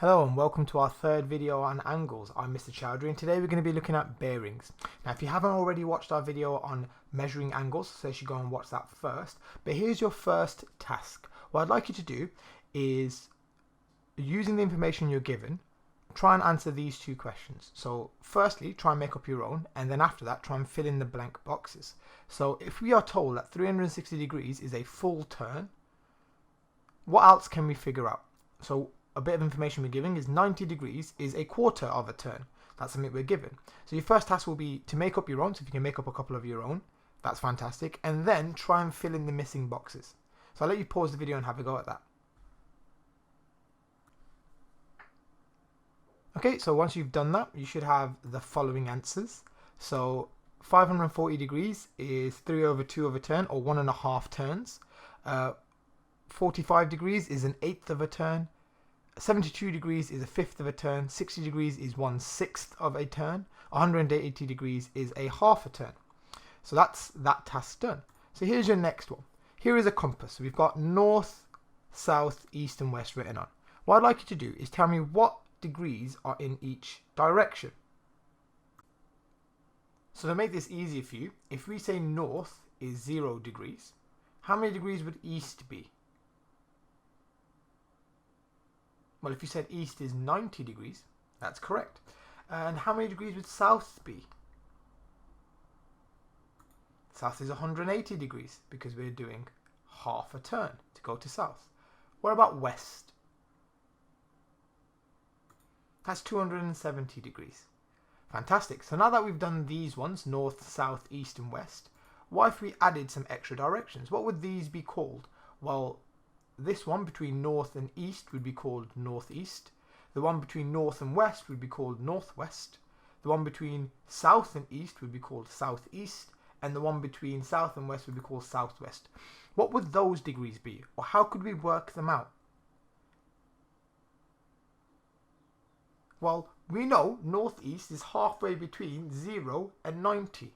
Hello and welcome to our third video on angles. I'm Mr. Chowdhury and today we're going to be looking at bearings. Now if you haven't already watched our video on measuring angles, so you should go and watch that first. But here's your first task. What I'd like you to do is, using the information you're given, try and answer these two questions. So firstly, try and make up your own, and then after that try and fill in the blank boxes. So if we are told that 360 degrees is a full turn, what else can we figure out? So a bit of information we're giving is 90 degrees is a quarter of a turn. That's something we're given. So your first task will be to make up your own. So if you can make up a couple of your own, that's fantastic. And then try and fill in the missing boxes. So I'll let you pause the video and have a go at that. Okay, so once you've done that, you should have the following answers. So 540 degrees is 3/2 of a turn, or 1.5 turns. 45 degrees is an eighth of a turn. 72 degrees is a fifth of a turn. 60 degrees is 1/6 of a turn. 180 degrees is a half a turn. So that's that task done. So here's your next one. Here is a compass. We've got north, south, east and west written on. What I'd like you to do is tell me what degrees are in each direction. So to make this easier for you, if we say north is 0 degrees, how many degrees would east be? Well, if you said east is 90 degrees, that's correct. And how many degrees would south be? South is 180 degrees because we're doing half a turn to go to south. What about west? That's 270 degrees. Fantastic. So now that we've done these ones, north, south, east and west, what if we added some extra directions? What would these be called? Well, this one between north and east would be called northeast. The one between north and west would be called northwest. The one between south and east would be called southeast. And the one between south and west would be called southwest. What would those degrees be? Or how could we work them out? Well, we know northeast is halfway between 0 and 90.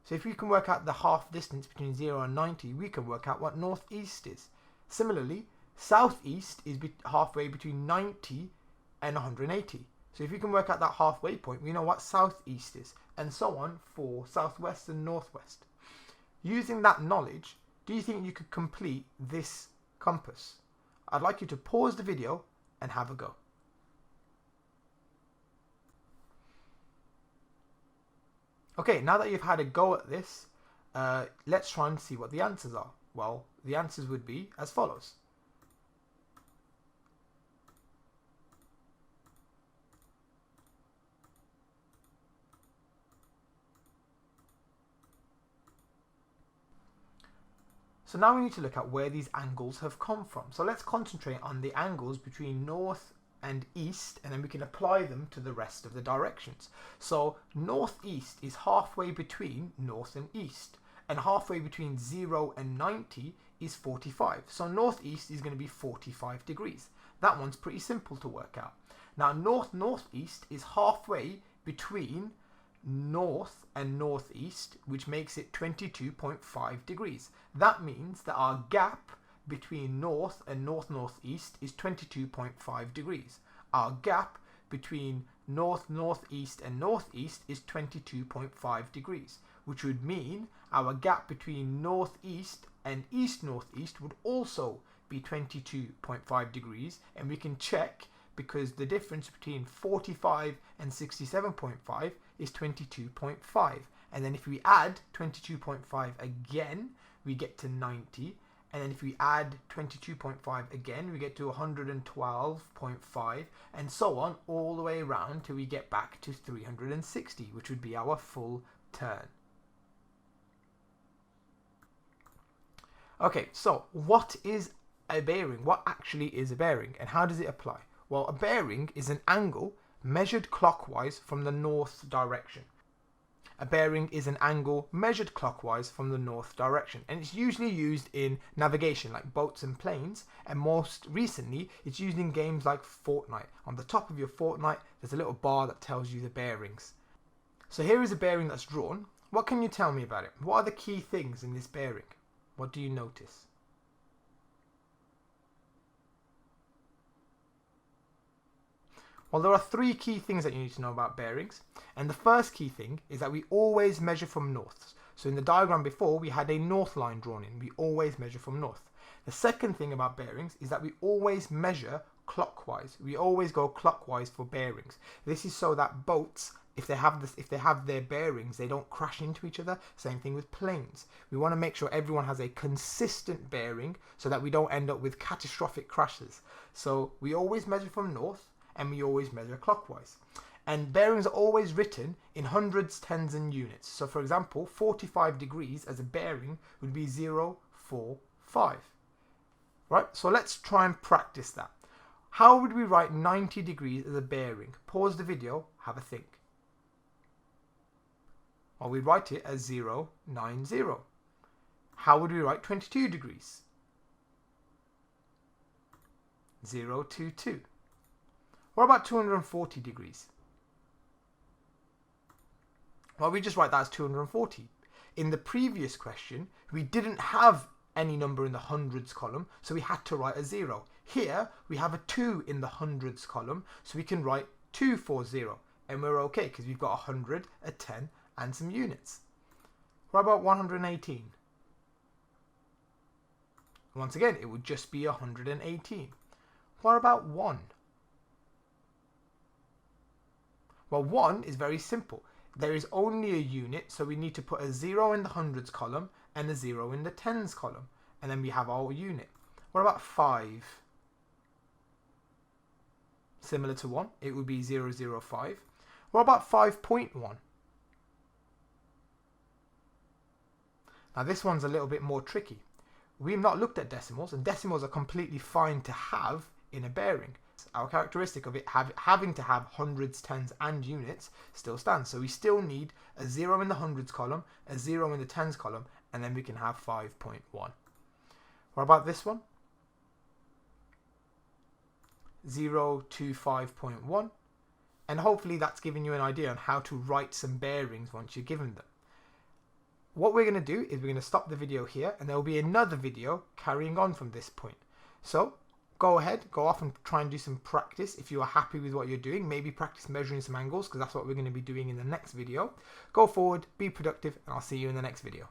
So if we can work out the half distance between 0 and 90, we can work out what northeast is. Similarly, southeast is halfway between 90 and 180. So if you can work out that halfway point, we know what southeast is, and so on for southwest and northwest. Using that knowledge, do you think you could complete this compass? I'd like you to pause the video and have a go. Okay, now that you've had a go at this, let's try and see what the answers are. Well, the answers would be as follows. So now we need to look at where these angles have come from. So let's concentrate on the angles between north and east, and then we can apply them to the rest of the directions. So northeast is halfway between north and east, and halfway between 0 and 90 is 45. So northeast is going to be 45 degrees. That one's pretty simple to work out. Now northeast is halfway between north and northeast, which makes it 22.5 degrees. That means that our gap between north and northeast is 22.5 degrees. Our gap between northeast and northeast is 22.5 degrees, which would mean our gap between northeast and east-northeast would also be 22.5 degrees, and we can check because the difference between 45 and 67.5 is 22.5, and then if we add 22.5 again, we get to 90, and then if we add 22.5 again, we get to 112.5, and so on all the way around till we get back to 360, which would be our full turn. Okay, so what is a bearing? What actually is a bearing, and how does it apply? Well, a bearing is an angle measured clockwise from the north direction. A bearing is an angle measured clockwise from the north direction, and it's usually used in navigation like boats and planes, and most recently it's used in games like Fortnite. On the top of your Fortnite there's a little bar that tells you the bearings. So here is a bearing that's drawn. What can you tell me about it? What are the key things in this bearing? What do you notice? Well, there are three key things that you need to know about bearings. And the first key thing is that we always measure from north. So in the diagram before, we had a north line drawn in. We always measure from north. The second thing about bearings is that we always measure clockwise. We always go clockwise for bearings. This is so that boats, if they have their bearings, they don't crash into each other. Same thing with planes. We want to make sure everyone has a consistent bearing so that we don't end up with catastrophic crashes. So we always measure from north and we always measure clockwise. And bearings are always written in hundreds, tens and units. So for example, 45 degrees as a bearing would be 0.45. Right, so let's try and practice that. How would we write 90 degrees as a bearing? Pause the video, have a think. Well, we write it as 0.90. How would we write 22 degrees? 0.22. What about 240 degrees? Well, we just write that as 240. In the previous question, we didn't have any number in the hundreds column, so we had to write a 0. Here, we have a 2 in the hundreds column, so we can write 240, and we're okay because we've got 100, a 10, and some units. What about 118? Once again, it would just be 118. What about 1? Well, 1 is very simple. There is only a unit, so we need to put a 0 in the hundreds column and a 0 in the tens column. And then we have our unit. What about 5? Similar to 1, it would be 0.05. What about 5.1? Now this one's a little bit more tricky. We've not looked at decimals, and decimals are completely fine to have in a bearing. Our characteristic of it having to have hundreds, tens and units still stands. So we still need a 0 in the hundreds column, a 0 in the tens column, and then we can have 5.1. What about this one? 0 to 5.1. And hopefully that's giving you an idea on how to write some bearings once you're given them. What we're going to do is we're going to stop the video here, and there will be another video carrying on from this point. So go ahead, go off and try and do some practice if you are happy with what you're doing. Maybe practice measuring some angles, because that's what we're going to be doing in the next video. Go forward, be productive, and I'll see you in the next video.